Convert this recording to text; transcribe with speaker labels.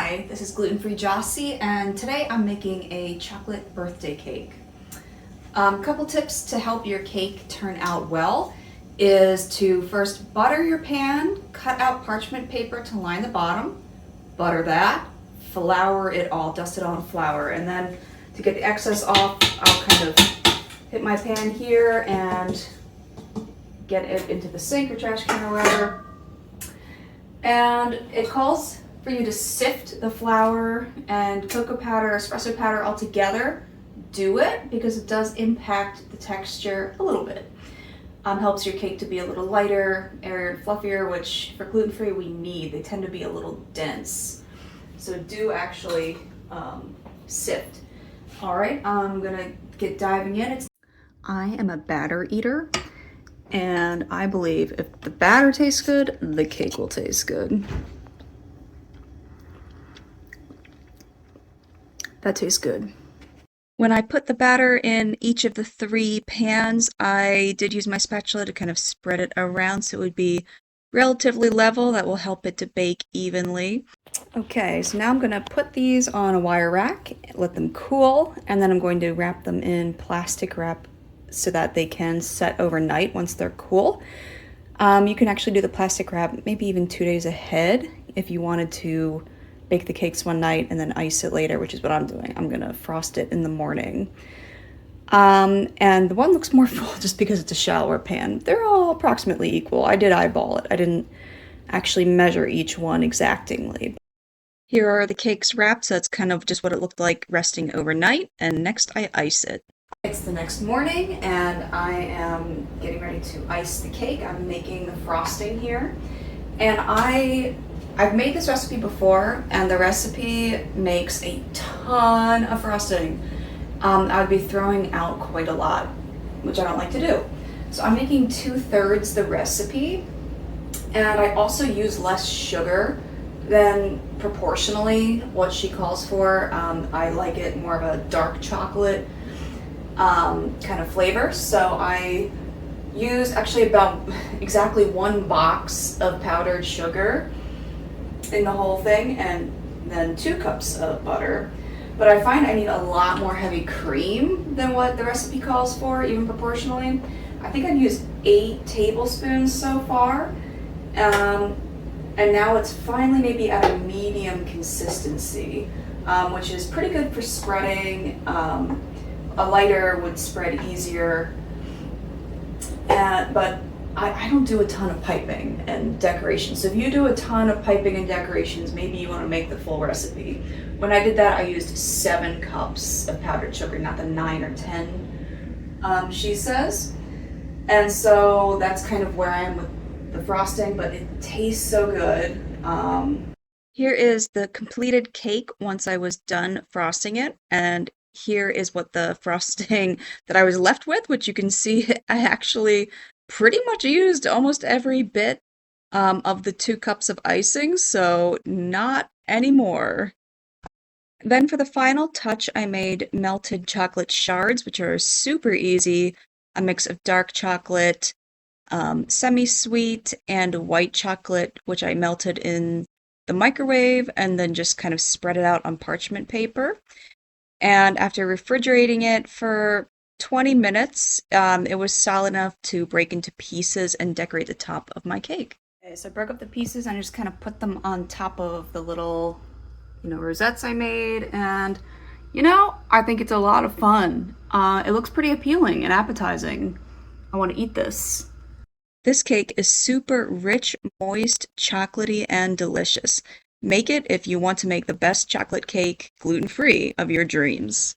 Speaker 1: Hi, this is gluten-free Jossie, and today I'm making a chocolate birthday cake. Couple tips to help your cake turn out well is to first butter your pan, cut out parchment paper to line the bottom, butter that, flour it all, dust it all in flour, and then to get the excess off, I'll kind of hit my pan here and get it into the sink or trash can or whatever. And it calls for you to sift the flour and cocoa powder, espresso powder all together. Do it because it does impact the texture a little bit. Helps your cake to be a little lighter, airier, and fluffier, which for gluten-free we need. They tend to be a little dense. So do actually sift. All right, I'm gonna get diving in. I am a batter eater, and I believe if the batter tastes good, the cake will taste good. That tastes good. When I put the batter in each of the 3 pans, I did use my spatula to kind of spread it around so it would be relatively level. That will help it to bake evenly. Okay, so now I'm going to put these on a wire rack, let them cool, and then I'm going to wrap them in plastic wrap so that they can set overnight once they're cool. You can actually do the plastic wrap maybe even 2 days ahead if you wanted to bake the cakes one night and then ice it later, which is what I'm doing. I'm gonna frost it in the morning. And the one looks more full just because it's a shallower pan. They're all approximately equal. I did eyeball it. I didn't actually measure each one exactingly. Here are the cakes wrapped, so that's kind of just what it looked like resting overnight. And next I ice it. It's the next morning and I am getting ready to ice the cake. I'm making the frosting here. And I've made this recipe before, and the recipe makes a ton of frosting. I would be throwing out quite a lot, which I don't like to do. So I'm making 2/3 the recipe, and I also use less sugar than proportionally what she calls for. I like it more of a dark chocolate kind of flavor, so I use actually about exactly 1 box of powdered sugar in the whole thing, and then 2 cups of butter. But I find I need a lot more heavy cream than what the recipe calls for, even proportionally. I think I've used 8 tablespoons so far. And now it's finally maybe at a medium consistency, which is pretty good for spreading. A lighter would spread easier. But I don't do a ton of piping and decorations. So if you do a ton of piping and decorations, maybe you want to make the full recipe. When I did that, I used 7 cups of powdered sugar, not the 9 or 10 she says. And so that's kind of where I am with the frosting, but it tastes so good. Here is the completed cake once I was done frosting it, and here is what the frosting that I was left with, which you can see I actually pretty much used almost every bit of the 2 cups of icing, so not anymore. Then for the final touch, I made melted chocolate shards, which are super easy. A mix of dark chocolate, semi-sweet, and white chocolate, which I melted in the microwave and then just kind of spread it out on parchment paper. And after refrigerating it for 20 minutes, it was solid enough to break into pieces and decorate the top of my cake. Okay, so I broke up the pieces and I just kind of put them on top of the little, rosettes I made, and, I think it's a lot of fun. It looks pretty appealing and appetizing. I want to eat this. This cake is super rich, moist, chocolatey, and delicious. Make it if you want to make the best chocolate cake gluten-free of your dreams.